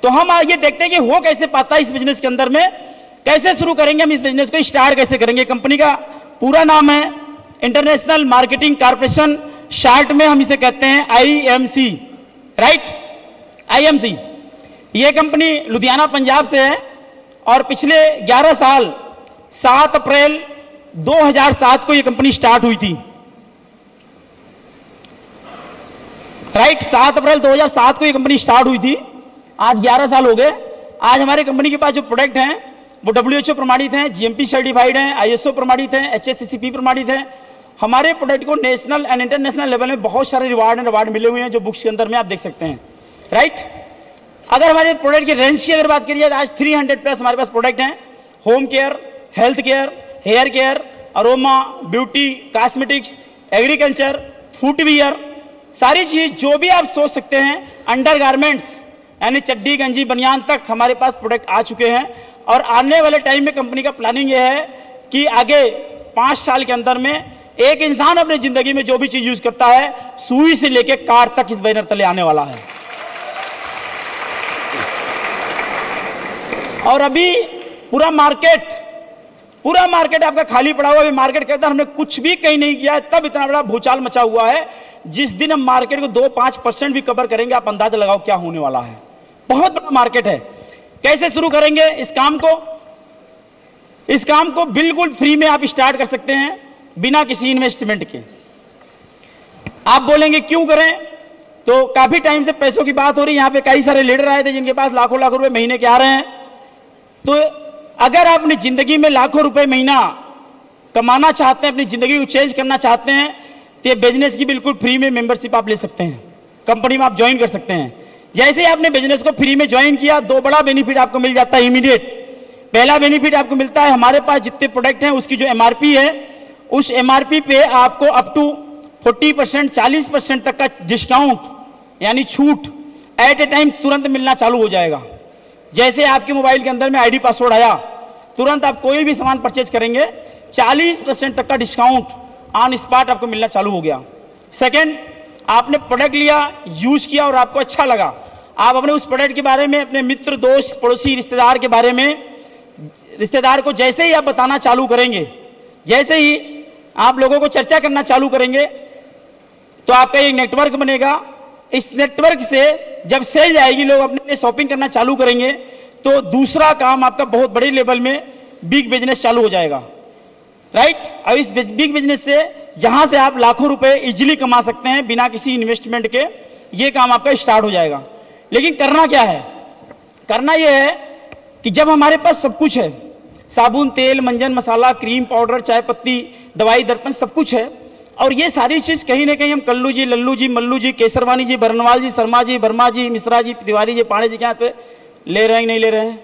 तो हम आगे देखते हैं कि हो कैसे पाता है इस बिजनेस के अंदर में, कैसे शुरू करेंगे हम इस बिजनेस को, स्टार्ट कैसे करेंगे। कंपनी का पूरा नाम है इंटरनेशनल मार्केटिंग कॉर्पोरेशन, शॉर्ट में हम इसे कहते हैं IMC, राइट, IMC। ये कंपनी लुधियाना पंजाब से है और पिछले 11 साल 7 अप्रैल 2007 को ये कंपनी स्टार्ट हुई थी, राइट, 7 अप्रैल 2007 को ये कंपनी स्टार्ट हुई थी। आज 11 साल हो गए। आज हमारे कंपनी के पास जो प्रोडक्ट हैं वो WHO प्रमाणित हैं, GMP सर्टिफाइड हैं, ISO प्रमाणित हैं, HACCP प्रमाणित हैं। हमारे प्रोडक्ट को नेशनल एंड इंटरनेशनल लेवल में बहुत सारे रिवार्ड मिले हुए हैं, जो बुक्स के अंदर में आप देख सकते हैं, राइट। अगर हमारे प्रोडक्ट की रेंज की अगर बात करिए तो आज 300 प्लस हमारे पास प्रोडक्ट हैं। Home care, health care, hair care, aroma, beauty, cosmetics, agriculture, footwear, सारी चीज जो भी आप सोच सकते हैं, अंडर गारमेंट्स यानी चड्डी गंजी बनियान तक हमारे पास प्रोडक्ट आ चुके हैं। और आने वाले टाइम में कंपनी का प्लानिंग यह है कि आगे 5 साल के अंदर में एक इंसान अपनी जिंदगी में जो भी चीज यूज करता है, सुई से लेके कार तक इस बैनर तले आने वाला है। और अभी पूरा मार्केट आपका खाली पड़ा हुआ है। मार्केट के अंदर हमने कुछ भी कहीं नहीं किया है, तब इतना बड़ा भूचाल मचा हुआ है। जिस दिन हम मार्केट को 2-5% भी कवर करेंगे, आप अंदाजा लगाओ क्या होने वाला है। बहुत बड़ा मार्केट है। कैसे शुरू करेंगे इस काम को? इस काम को बिल्कुल फ्री में आप स्टार्ट कर सकते हैं, बिना किसी इन्वेस्टमेंट के। आप बोलेंगे क्यों करें? तो काफी टाइम से पैसों की बात हो रही है, यहां पे कई सारे लीडर आए थे जिनके पास लाखों लाखों रुपए महीने के आ रहे हैं। तो अगर आप अपनी जिंदगी में लाखों रुपए महीना कमाना चाहते हैं, अपनी जिंदगी को चेंज करना चाहते हैं, तो ये बिजनेस की बिल्कुल फ्री में मेंबरशिप आप ले सकते हैं, कंपनी में आप ज्वाइन कर सकते हैं। जैसे ही आपने बिजनेस को फ्री में ज्वाइन किया, 2 बड़ा बेनिफिट आपको मिल जाता है इमीडिएट। पहला बेनिफिट आपको मिलता है, हमारे पास जितने प्रोडक्ट हैं उसकी जो MRP है, उस MRP पे आपको अप टू 40%, 40% तक का डिस्काउंट यानी छूट एट ए टाइम तुरंत मिलना चालू हो जाएगा। जैसे आपके मोबाइल के अंदर में ID पासवर्ड आया, तुरंत आप कोई भी सामान परचेज करेंगे, 40% तक का डिस्काउंट ऑन स्पॉट आपको मिलना चालू हो गया। सेकेंड, आपने प्रोडक्ट लिया, यूज किया और आपको अच्छा लगा, आप अपने उस प्रोडक्ट के बारे में अपने मित्र, दोस्त, पड़ोसी, रिश्तेदार के बारे में, रिश्तेदार को जैसे ही आप बताना चालू करेंगे, जैसे ही आप लोगों को चर्चा करना चालू करेंगे, तो आपका एक नेटवर्क बनेगा। इस नेटवर्क से जब सेल जाएगी, लोग अपने शॉपिंग करना चालू करेंगे, तो दूसरा काम आपका बहुत बड़े लेवल में बिग बिजनेस चालू हो जाएगा, राइट। और इस बिग बिजनेस से जहां से आप लाखों रुपए इजीली कमा सकते हैं बिना किसी इन्वेस्टमेंट के, ये काम आपका स्टार्ट हो जाएगा। लेकिन करना क्या है? करना यह है कि जब हमारे पास सब कुछ है, साबुन, तेल, मंजन, मसाला, क्रीम, पाउडर, चाय पत्ती, दवाई, दर्पण, सब कुछ है, और ये सारी चीज कहीं ना कहीं हम कल्लू जी, लल्लू जी, मल्लू जी, केसरवानी जी, बरनवाल जी, शर्मा जी, वर्मा जी, मिश्रा जी, तिवारी जी, पांडे जी के यहाँ से ले रहे हैं कि नहीं ले रहे हैं?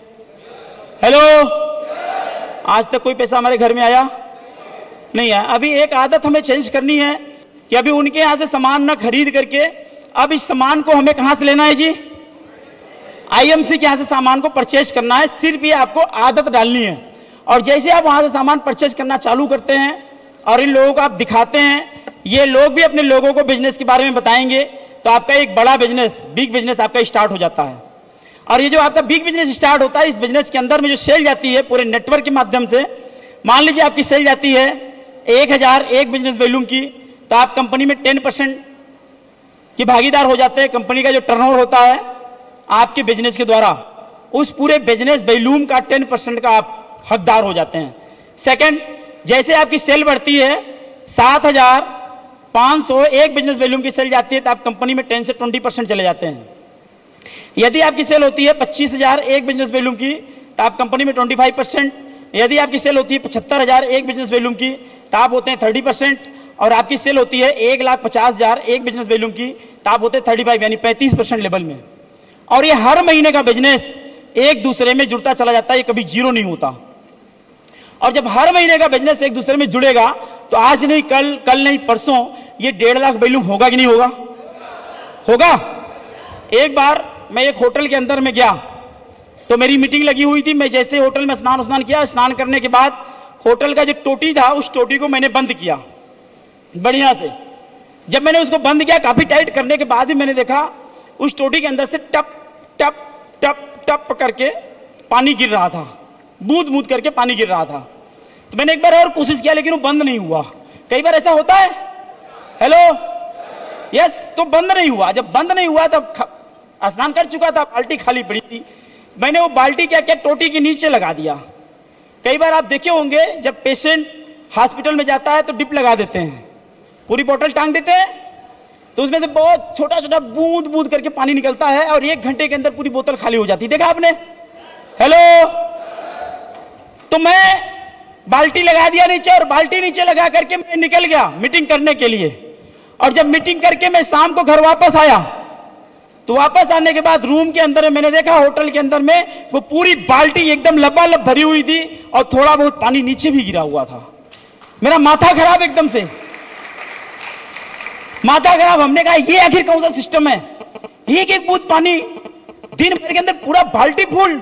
हेलो, आज तक कोई पैसा हमारे घर में आया नहीं है। अभी एक आदत हमें चेंज करनी है कि अभी उनके यहां से सामान ना खरीद करके, अब इस सामान को हमें कहां से लेना है जी? IMC के यहां से सामान को परचेज करना है। सिर्फ ये आपको आदत डालनी है। और जैसे आप वहां से सामान परचेज करना चालू करते हैं और इन लोगों को आप दिखाते हैं, ये लोग भी अपने लोगों को बिजनेस के बारे में बताएंगे, तो आपका एक बड़ा बिजनेस, बिग बिजनेस आपका स्टार्ट हो जाता है। और ये जो आपका बिग बिजनेस स्टार्ट होता है, इस बिजनेस के अंदर में जो सेल जाती है पूरे नेटवर्क के माध्यम से, मान लीजिए आपकी सेल जाती है 1000 एक बिजनेस वॉल्यूम की, तो आप कंपनी में 10% की भागीदार हो जाते हैं। कंपनी का जो टर्नओवर होता है आपके बिजनेस के द्वारा, उस पूरे बिजनेस वॉल्यूम का 10% का आप हकदार हो जाते हैं। सेकंड, जैसे आपकी सेल बढ़ती है, 7500 एक बिजनेस वॉल्यूम की सेल जाती है, तो आप कंपनी में 10 से 20% चले जाते हैं। यदि आपकी सेल होती है 25000 एक बिजनेस वॉल्यूम की, तो आप कंपनी में 25%। यदि आपकी सेल होती है 75000 एक बिजनेस वॉल्यूम की, तो आप होते हैं 30%। और आपकी सेल होती है 1,50,000 एक बिजनेस वॉल्यूम की, तो आप होते हैं 35 यानी 35% लेवल में। और ये हर महीने का बिजनेस एक दूसरे में जुड़ता चला जाता है, ये कभी जीरो नहीं होता। और जब हर महीने का बिजनेस एक दूसरे में जुड़ेगा, तो आज नहीं कल, कल नहीं परसों, ये 1.5 लाख वॉल्यूम होगा कि नहीं होगा? होगा। एक बार मैं एक होटल के अंदर में गया, तो मेरी मीटिंग लगी हुई थी। मैं जैसे होटल में स्नान किया, स्नान करने के बाद होटल का जो टोटी था, उस टोटी को मैंने बंद किया बढ़िया से। जब मैंने उसको बंद किया, काफी टाइट करने के बाद ही मैंने देखा उस टोटी के अंदर से टप टप टप टप करके पानी गिर रहा था, बूंद बूंद करके पानी गिर रहा था। तो मैंने एक बार और कोशिश किया लेकिन वो बंद नहीं हुआ। कई बार ऐसा होता है, हेलो, यस, तो बंद नहीं हुआ। जब बंद नहीं हुआ तब स्नान कर चुका था, बाल्टी खाली पड़ी थी, मैंने वो बाल्टी क्या किया, टोटी के नीचे लगा दिया। कई बार आप देखे होंगे जब पेशेंट हॉस्पिटल में जाता है तो डिप लगा देते हैं, पूरी बोतल टांग देते हैं, तो उसमें से बहुत छोटा छोटा बूंद बूंद करके पानी निकलता है और 1 घंटे के अंदर पूरी बोतल खाली हो जाती है। देखा आपने, हेलो? तो मैं बाल्टी लगा दिया नीचे और बाल्टी नीचे लगा करके मैं निकल गया मीटिंग करने के लिए। और जब मीटिंग करके मैं शाम को घर वापस आया तो वापस आने के बाद रूम के अंदर मैंने देखा होटल के अंदर में वो पूरी बाल्टी एकदम लबालब भरी हुई थी और थोड़ा बहुत पानी नीचे भी गिरा हुआ था। मेरा माथा खराब, एकदम से माथा खराब। हमने कहा ये आखिर कौन सा सिस्टम है, एक एक बूंद पानी दिन भर के अंदर पूरा बाल्टी फुल।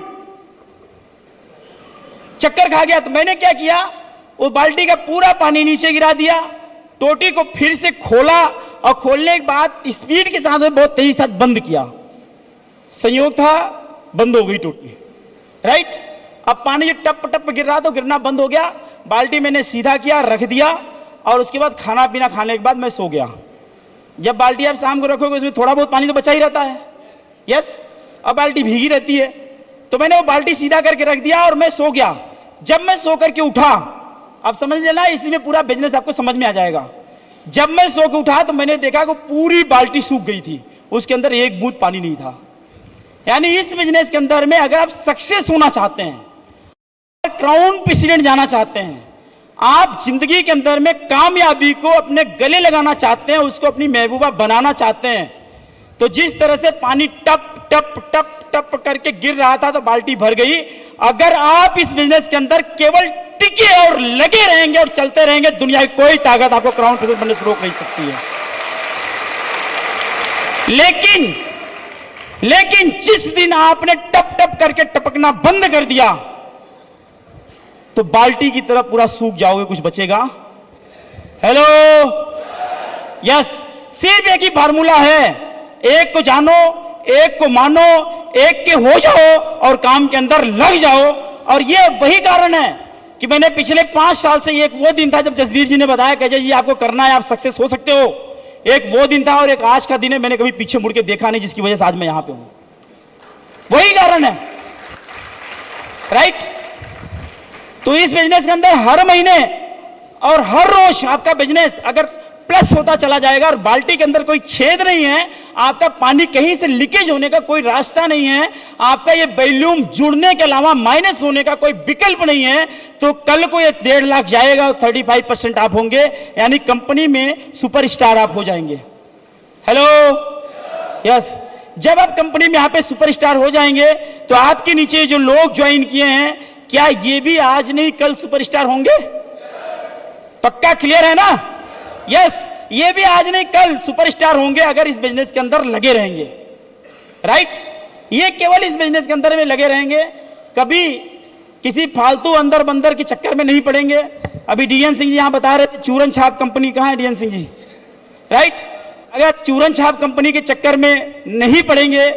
चक्कर खा गया। तो मैंने क्या किया, वो बाल्टी का पूरा पानी नीचे गिरा दिया, टोटी को फिर से खोला और खोलने के बाद स्पीड के साथ बहुत तेजी से बंद किया। संयोग था बंद हो गई टोटी, राइट। अब पानी जो टप टप गिर रहा तो गिरना बंद हो गया। बाल्टी मैंने सीधा किया, रख दिया और उसके बाद खाना पीना खाने के बाद मैं सो गया। जब बाल्टी आप शाम को रखोगे उसमें थोड़ा बहुत पानी तो बचा ही रहता है, यस। अब बाल्टी भीगी रहती है, तो मैंने वो बाल्टी सीधा करके रख दिया और मैं सो गया। जब मैं सो करके उठा, अब समझ लेना इसी में पूरा बिजनेस आपको समझ में आ जाएगा। जब मैं सो के उठा तो मैंने देखा कि पूरी बाल्टी सूख गई थी, उसके अंदर एक बूंद पानी नहीं था। यानी इस बिजनेस के अंदर में अगर आप सक्सेस होना चाहते हैं, क्राउन प्रेसिडेंट जाना चाहते हैं, आप जिंदगी के अंदर में कामयाबी को अपने गले लगाना चाहते हैं, उसको अपनी महबूबा बनाना चाहते हैं, तो जिस तरह से पानी टप टप टप टप करके गिर रहा था तो बाल्टी भर गई। अगर आप इस बिजनेस के अंदर केवल टिके और लगे रहेंगे और चलते रहेंगे, दुनिया की कोई ताकत आपको क्राउन प्रेसिडेंट बनने से रोक नहीं सकती है। लेकिन जिस दिन आपने टप टप करके टपकना बंद कर दिया तो बाल्टी की तरफ पूरा सूख जाओगे, कुछ बचेगा? Hello, yes. सिर्फ एक ही फार्मूला है, एक को जानो, एक को मानो, एक के हो जाओ और काम के अंदर लग जाओ। और ये वही कारण है कि मैंने पिछले 5 साल से, एक वो दिन था जब जसवीर जी ने बताया कि अजय जी आपको करना है, आप सक्सेस हो सकते हो, एक वो दिन था और एक आज का दिन है। मैंने कभी पीछे मुड़ के देखा नहीं, जिसकी वजह से आज मैं यहां पे हूं। वही कारण है, राइट। तो इस बिजनेस के अंदर हर महीने और हर रोज आपका बिजनेस अगर प्लस होता चला जाएगा और बाल्टी के अंदर कोई छेद नहीं है, आपका पानी कहीं से लीकेज होने का कोई रास्ता नहीं है, आपका ये वॉल्यूम जुड़ने के अलावा माइनस होने का कोई विकल्प नहीं है, तो कल को ये 1.5 लाख जाएगा, 35% आप होंगे, यानी कंपनी में सुपरस्टार आप हो जाएंगे। Hello, yes. जब आप कंपनी में यहां पे सुपरस्टार हो जाएंगे तो आपके नीचे जो लोग ज्वाइन किए हैं, क्या ये भी आज नहीं कल सुपरस्टार होंगे? पक्का क्लियर है ना? यस, ये भी आज नहीं कल सुपरस्टार होंगे अगर इस बिजनेस के अंदर लगे रहेंगे, राइट। ये केवल इस बिजनेस के अंदर में लगे रहेंगे, कभी किसी फालतू अंदर बंदर के चक्कर में नहीं पड़ेंगे। अभी डीएन सिंह जी यहां बता रहे थे चूरन छाप कंपनी, कहां है डीएन सिंह जी, राइट। अगर चूरन छाप कंपनी के चक्कर में नहीं पड़ेंगे,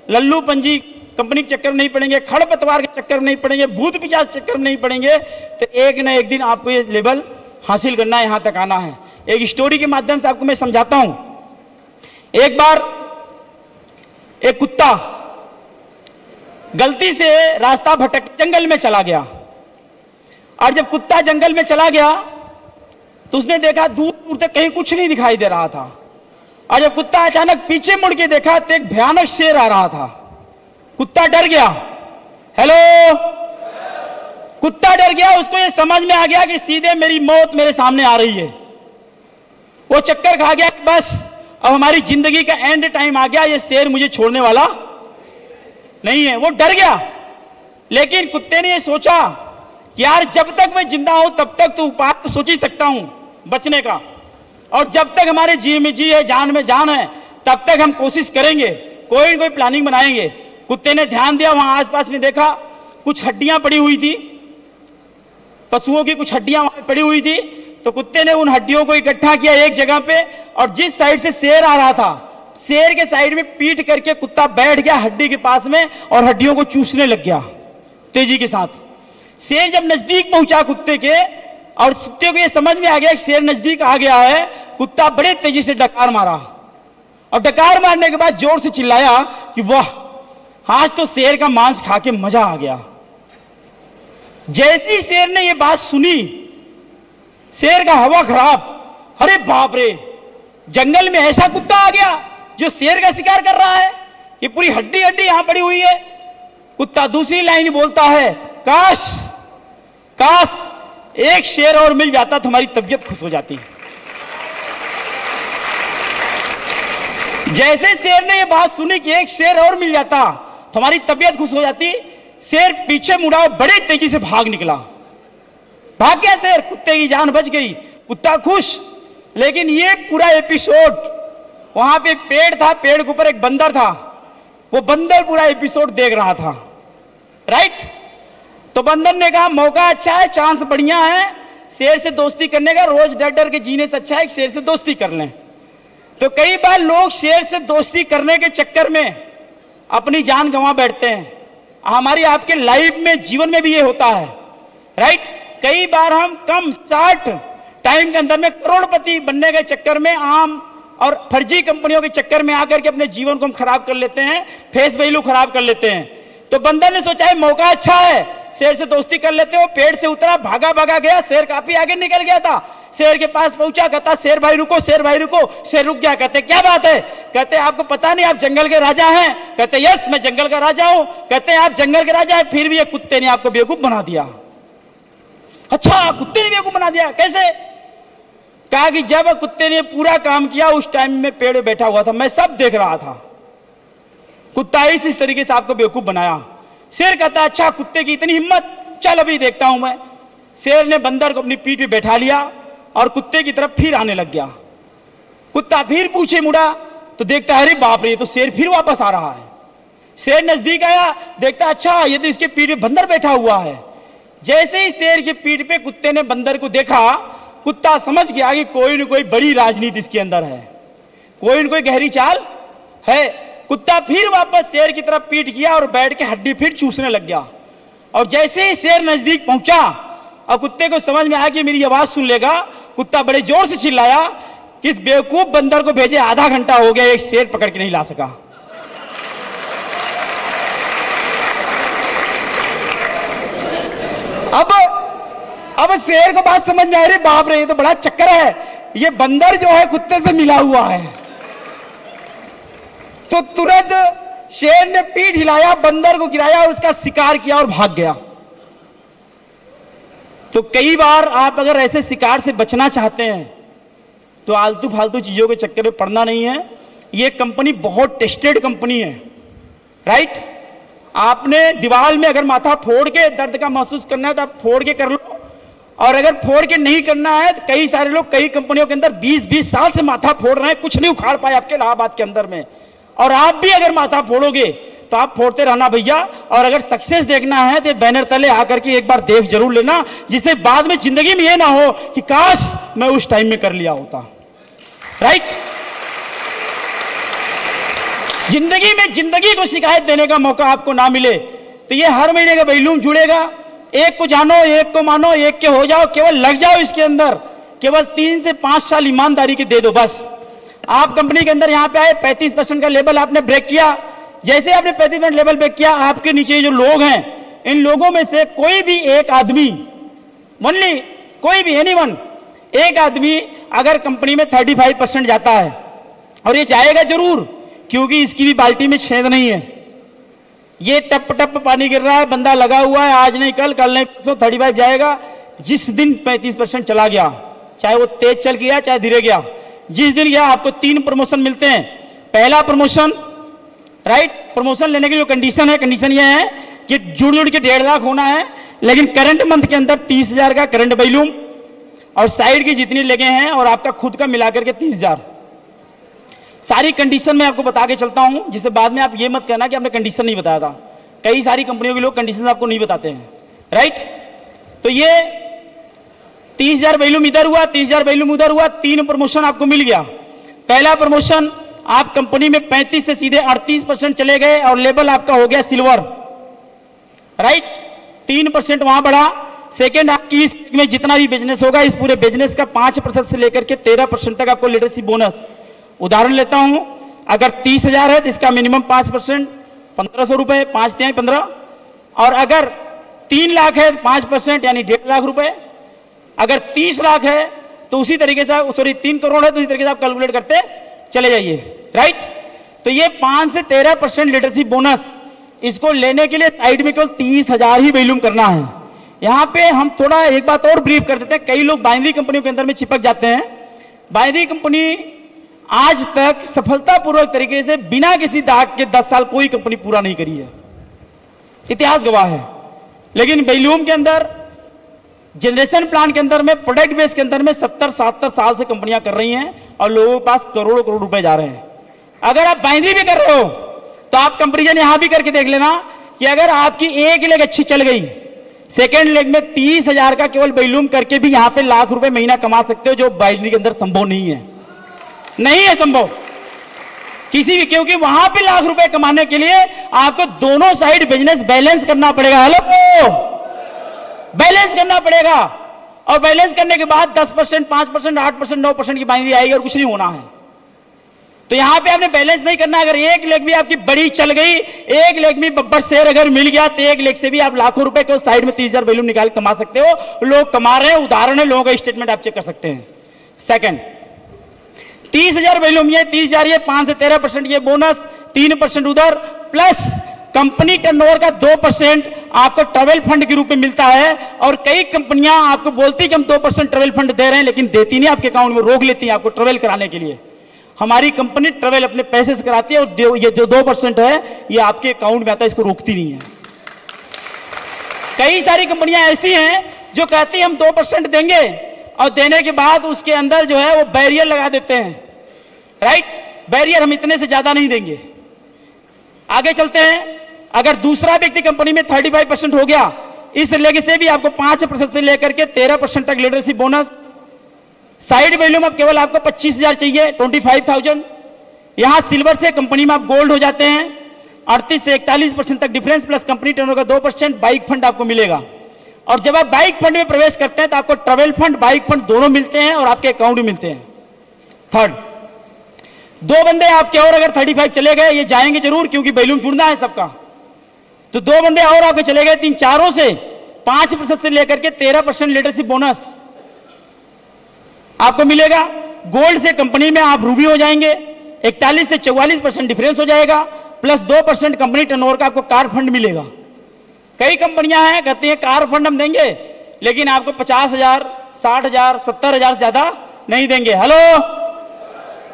लल्लू पंजी कंपनी के चक्कर में नहीं पड़ेंगे, खड़पतवार के चक्कर में नहीं पड़ेंगे, भूत पिशाच के चक्कर में नहीं पड़ेंगे, तो एक न एक दिन आपको ये लेवल हासिल करना है, यहां तक आना है। एक स्टोरी के माध्यम से आपको मैं समझाता हूं। एक बार एक कुत्ता गलती से रास्ता भटक जंगल में चला गया, और जब कुत्ता जंगल में चला गया तो उसने देखा दूर दूर तक कहीं कुछ नहीं दिखाई दे रहा था, और जब कुत्ता अचानक पीछे मुड़ के देखा तो एक भयानक शेर आ रहा था। कुत्ता डर गया। हेलो, कुत्ता डर गया, उसको ये समझ में आ गया कि सीधे मेरी मौत मेरे सामने आ रही है। वो चक्कर खा गया कि बस अब हमारी जिंदगी का एंड टाइम आ गया, ये शेर मुझे छोड़ने वाला नहीं है। वो डर गया, लेकिन कुत्ते ने ये सोचा कि यार जब तक मैं जिंदा हूं तब तक तो उपाय तो सोच ही सकता हूं बचने का, और जब तक हमारे जी में जी है, जान में जान है, तब तक हम कोशिश करेंगे, कोई न कोई प्लानिंग बनाएंगे। कुत्ते ने ध्यान दिया, वहां आसपास में देखा कुछ हड्डियां पड़ी हुई थी, पशुओं की कुछ हड्डियां वहां पड़ी हुई थी। तो कुत्ते ने उन हड्डियों को इकट्ठा किया एक जगह पे, और जिस साइड से शेर आ रहा था, शेर के साइड में पीट करके कुत्ता बैठ गया हड्डी के पास में और हड्डियों को चूसने लग गया तेजी के साथ। शेर जब नजदीक पहुंचा कुत्ते के और कुत्ते को यह समझ में आ गया शेर नजदीक आ गया है, कुत्ता बड़े तेजी से डकार मारा और डकार मारने के बाद जोर से चिल्लाया कि वाह, आज तो शेर का मांस खा के मजा आ गया। जैसे ही शेर ने यह बात सुनी, शेर का हवा खराब, अरे बाप रे, जंगल में ऐसा कुत्ता आ गया जो शेर का शिकार कर रहा है, ये पूरी हड्डी हड्डी यहां पड़ी हुई है। कुत्ता दूसरी लाइन बोलता है, काश काश एक शेर और मिल जाता तो हमारी तबीयत खुश हो जाती। जैसे शेर ने यह बात सुनी कि एक शेर और मिल जाता तो हमारी तबीयत खुश हो जाती, शेर पीछे मुड़ा और बड़ी तेजी से भाग निकला। भाग गया शेर, कुत्ते की जान बच गई, कुत्ता खुश। लेकिन ये पूरा एपिसोड, वहां पे एक पेड़ था, पेड़ के ऊपर एक बंदर था, वो बंदर पूरा एपिसोड देख रहा था। राइट? तो बंदर ने कहा मौका अच्छा है, चांस बढ़िया है शेर से दोस्ती करने का, रोज डर डर के जीने से अच्छा है शेर से दोस्ती कर लें। तो कई बार लोग शेर से दोस्ती करने के चक्कर में अपनी जान गंवा बैठते हैं। हमारी आपके लाइफ में, जीवन में भी ये होता है। राइट? कई बार हम कम शॉर्ट टाइम के अंदर में करोड़पति बनने के चक्कर में, आम और फर्जी कंपनियों के चक्कर में आकर के अपने जीवन को हम खराब कर लेते हैं, फेस वैल्यू खराब कर लेते हैं। तो बंदर ने सोचा है मौका अच्छा है, शेर से दोस्ती कर लेते हो। पेड़ से उतरा, भागा भागा गया, शेर काफी आगे निकल गया था। शेर के पास पहुंचा, कहता शेर भाई रुको, शेर भाई रुको। शेर रुक गया, कहते क्या बात है? कहते आपको पता नहीं आप जंगल के राजा हैं? कहते यस मैं जंगल का राजा हूं। कहते आप जंगल के राजा हैं, फिर भी ये कुत्ते ने आपको बेवकूफ बना दिया। अच्छा, कुत्ते ने बेवकूफ बना दिया, कैसे? कहा कि जब कुत्ते ने पूरा काम किया उस टाइम में पेड़ में बैठा हुआ था, मैं सब देख रहा था। कुत्ता इस तरीके से आपको बेवकूफ बनाया। शेर कहता अच्छा, कुत्ते की इतनी हिम्मत, चल अभी देखता हूं मैं। शेर ने बंदर को अपनी पीठ पे बैठा लिया और कुत्ते की तरफ फिर आने लग गया। कुत्ता फिर पीछे मुड़ा तो देखता अरे बाप रे, ये तो शेर फिर वापस आ रहा है। शेर नजदीक आया, देखता अच्छा ये तो इसके पीठ पे बंदर बैठा हुआ है। जैसे ही शेर की पीठ पे कुत्ते ने बंदर को देखा, कुत्ता समझ गया कि कोई न कोई बड़ी राजनीति इसके अंदर है, कोई न कोई गहरी चाल है। कुत्ता फिर वापस शेर की तरफ पीठ किया और बैठ के हड्डी फिर चूसने लग गया। और जैसे ही शेर नजदीक पहुंचा और कुत्ते को समझ में आया कि मेरी आवाज सुन लेगा, कुत्ता बड़े जोर से चिल्लाया कि इस बेवकूफ बंदर को भेजे आधा घंटा हो गया, एक शेर पकड़ के नहीं ला सका। अब शेर को बात समझ में आ रही, बाप रे ये तो बड़ा चक्कर है, ये बंदर जो है कुत्ते से मिला हुआ है। तो तुरंत शेर ने पीठ हिलाया, बंदर को गिराया, उसका शिकार किया और भाग गया। तो कई बार आप अगर ऐसे शिकार से बचना चाहते हैं तो आलतू फालतू चीजों के चक्कर में पड़ना नहीं है। ये कंपनी बहुत टेस्टेड कंपनी है। राइट? आपने दीवार में अगर माथा फोड़ के दर्द का महसूस करना है तो आप फोड़ के कर लो, और अगर फोड़ के नहीं करना है तो कई सारे लोग कई कंपनियों के अंदर 20-20 साल से माथा फोड़ रहे हैं, कुछ नहीं उखाड़ पाए आपके इलाहाबाद के अंदर में। और आप भी अगर माथा फोड़ोगे तो आप फोड़ते रहना भैया। और अगर सक्सेस देखना है तो बैनर तले आकर के एक बार देख जरूर लेना, जिससे बाद में जिंदगी में ये ना हो कि काश मैं उस टाइम में कर लिया होता। राइट? जिंदगी में जिंदगी को शिकायत देने का मौका आपको ना मिले तो ये हर महीने का बैलूम जुड़ेगा। एक को जानो, एक को मानो, एक के हो जाओ, केवल लग जाओ इसके अंदर। केवल 3 से 5 साल ईमानदारी के दे दो बस। आप कंपनी के अंदर यहां पे आए, 35% का लेवल आपने ब्रेक किया। जैसे आपने 35% लेवल ब्रेक किया, आपके नीचे जो लोग हैं, इन लोगों में से कोई भी एक आदमी, ओनली कोई भी एनीवन, एक आदमी अगर कंपनी में 35% जाता है, और ये जाएगा जरूर क्योंकि इसकी भी बाल्टी में छेद नहीं है, ये टप टप पानी गिर रहा है, बंदा लगा हुआ है, आज नहीं कल, कल नहीं परसों 35 जाएगा। जिस दिन 35% चला गया, चाहे वो तेज चल गया चाहे धीरे गया, जिस दिन गया आपको 3 प्रमोशन मिलते हैं। पहला प्रमोशन, राइट, प्रमोशन लेने की जो कंडीशन है, कंडीशन ये है कि जुड़ जुड़ के 1.5 लाख होना है, लेकिन करंट मंथ के अंदर 30,000 का करंट वैल्यूम और साइड की जितनी लगे हैं और आपका खुद का मिलाकर के 30,000। सारी कंडीशन मैं आपको बता के चलता हूं, जिससे बाद में आप ये मत कहना कि आपने कंडीशन नहीं बताया था। कई सारी कंपनियों के लोग कंडीशन आपको नहीं बताते हैं। राइट? तो ये 30,000 वैल्यूम इधर हुआ, 30,000 वैल्यूम उधर हुआ, 3 प्रमोशन आपको मिल गया। पहला प्रमोशन आप कंपनी में 35 से सीधे 38% चले गए और लेवल आपका हो गया सिल्वर, राइट। 3% वहां बढ़ा। सेकेंड, आपकी इस में जितना भी बिजनेस होगा, इस पूरे बिजनेस का 5% से लेकर के 13% तक आपको लीडरशिप बोनस। उदाहरण लेता हूं, अगर 30,000 है तो इसका मिनिमम 5%, 1,500 रुपए, 5 तिहाई 15। और अगर 3 लाख है 5% यानी 1.5 लाख रुपए। अगर 30 लाख है तो उसी तरीके से, सॉरी 3 करोड़ है तो उसी तरीके से आप कैलकुलेट करते चले जाइए, राइट। तो ये 5 से 13% लीडरशिप बोनस, इसको लेने के लिए साइड में केवल 30,000 ही वैल्यूम करना है। यहां पे हम थोड़ा एक बात और ब्रीफ कर देते हैं। कई लोग बाइनरी कंपनियों के अंदर में चिपक जाते हैं। बाइनरी कंपनी आज तक सफलतापूर्वक तरीके से बिना किसी दाग के 10 साल कोई कंपनी पूरा नहीं करी है, इतिहास गवाह है। लेकिन वैल्यूम के अंदर, जनरेशन प्लान के अंदर में, प्रोडक्ट बेस के अंदर में 70-70 साल से कंपनियां कर रही हैं और लोगों के पास करोड़ों करोड़ रुपए जा रहे हैं। अगर आप बाइनरी भी कर रहे हो तो आप कंपेरिजन यहां भी करके देख लेना कि अगर आपकी एक लेग अच्छी चल गई, सेकेंड लेग में 30,000 का केवल वैल्यूम करके भी यहां पे लाख रुपए महीना कमा सकते हो, जो बाइनरी के अंदर संभव नहीं है, नहीं है संभव किसी भी। क्योंकि वहां पे लाख रुपए कमाने के लिए आपको दोनों साइड बिजनेस बैलेंस करना पड़ेगा। हेलो, बैलेंस करना पड़ेगा। और बैलेंस करने के बाद 10%, 5%, 8%, 9% की बाइनरी आएगी और कुछ नहीं होना है। तो यहां पे आपने बैलेंस नहीं करना। अगर एक लेग भी आपकी बड़ी चल गई, एक लेग में बब्बर शेयर अगर मिल गया, तो एक लेग से भी आप लाखों रुपए को साइड में 30,000 वैल्यूम निकाल कमा सकते हो। लोग कमा रहे हैं, उदाहरण है, लोगों का स्टेटमेंट आप चेक कर सकते हैं। सेकंड, 30,000 वैल्यूम, ये 30,000, ये 5 से 13% ये बोनस, 3% उधर, प्लस कंपनी टर्नओवर का 2% आपको ट्रैवल फंड के रूप में मिलता है। और कई कंपनियां आपको बोलती कि हम 2% ट्रैवल फंड दे रहे हैं, लेकिन देती नहीं, आपके अकाउंट में रोक लेती है आपको ट्रैवल कराने के लिए। हमारी कंपनी ट्रैवल अपने पैसे से कराती है और ये जो 2% है ये आपके अकाउंट में आता है, इसको रोकती नहीं है। कई सारी कंपनियां ऐसी हैं जो कहती है हम 2% देंगे और देने के बाद उसके अंदर जो है वो बैरियर लगा देते हैं, राइट। बैरियर हम इतने से ज्यादा नहीं देंगे। आगे चलते हैं। अगर दूसरा व्यक्ति कंपनी में 35% हो गया, इस लेग से भी आपको 5% से लेकर के 13% तक लीडरशिप बोनस। साइड वैल्यूम अब केवल आपको 25,000 चाहिए, 25,000। यहां सिल्वर से कंपनी में आप गोल्ड हो जाते हैं। 38 से 41% तक डिफरेंस, प्लस कंपनी टर्नओवर का 2% बाइक फंड आपको मिलेगा। और जब आप बाइक फंड में प्रवेश करते हैं तो आपको ट्रैवल फंड, बाइक फंड दोनों मिलते हैं और आपके अकाउंट में मिलते हैं। थर्ड, 2 बंदे आपके और अगर 35 चले गए, ये जाएंगे जरूर क्योंकि वैल्यूम जुड़ना है सबका, तो 2 बंदे और आपके चले गए, 3 चारों से 5% से लेकर के 13% लीडरशिप बोनस आपको मिलेगा। गोल्ड से कंपनी में आप रूबी हो जाएंगे, 41 से 44% डिफरेंस हो जाएगा, प्लस 2% कंपनी टर्नओवर का आपको कार फंड मिलेगा। कई कंपनियां हैं कहती हैं कार फंड हम देंगे, लेकिन आपको 50,000, 60,000, 70,000 ज्यादा नहीं देंगे। हेलो,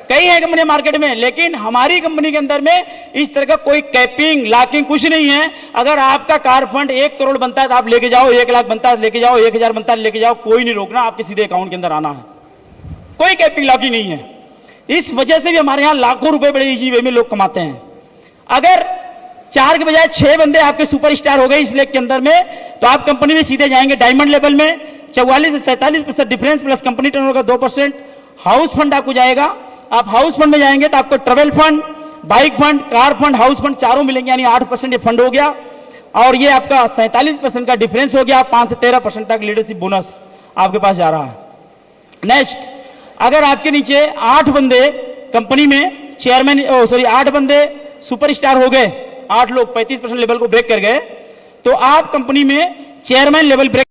कई है कंपनी मार्केट में, लेकिन हमारी कंपनी के अंदर में इस तरह का कोई कैपिंग, लॉकिंग कुछ नहीं है। अगर आपका कार फंड 1 करोड़ बनता है तो आप लेके जाओ, 1 लाख बनता है लेके जाओ, 1,000 बनता है लेके जाओ, कोई नहीं रोकना, आपके सीधे अकाउंट के अंदर आना है। कोई कैपिंग लॉकिंग नहीं है। इस वजह से भी हमारे यहां लाखों रुपए बड़े इजी वे में लोग कमाते हैं। अगर 4 के बजाय 6 बंदे आपके सुपरस्टार हो गए इस लेग के अंदर में, तो आप कंपनी में सीधे जाएंगे डायमंड लेवल में। 44 से 47% डिफरेंस, प्लस कंपनी टर्नओवर का 2%। हाउस फंड आपको जाएगा। आप हाउस फंड में जाएंगे तो आपको travel fund, bike fund, car fund, house fund चारों मिलेंगे, यानी 8% ये फंड हो गया। और ये आपका 47% का डिफरेंस हो गया। 5 से 13% तक लीडरशिप बोनस आपके पास जा रहा है। नेक्स्ट, अगर आपके नीचे 8 बंदे कंपनी में चेयरमैन, 8 बंदे सुपरस्टार हो गए, 8 लोग 35% लेवल को ब्रेक कर गए, तो आप कंपनी में चेयरमैन लेवल ब्रेक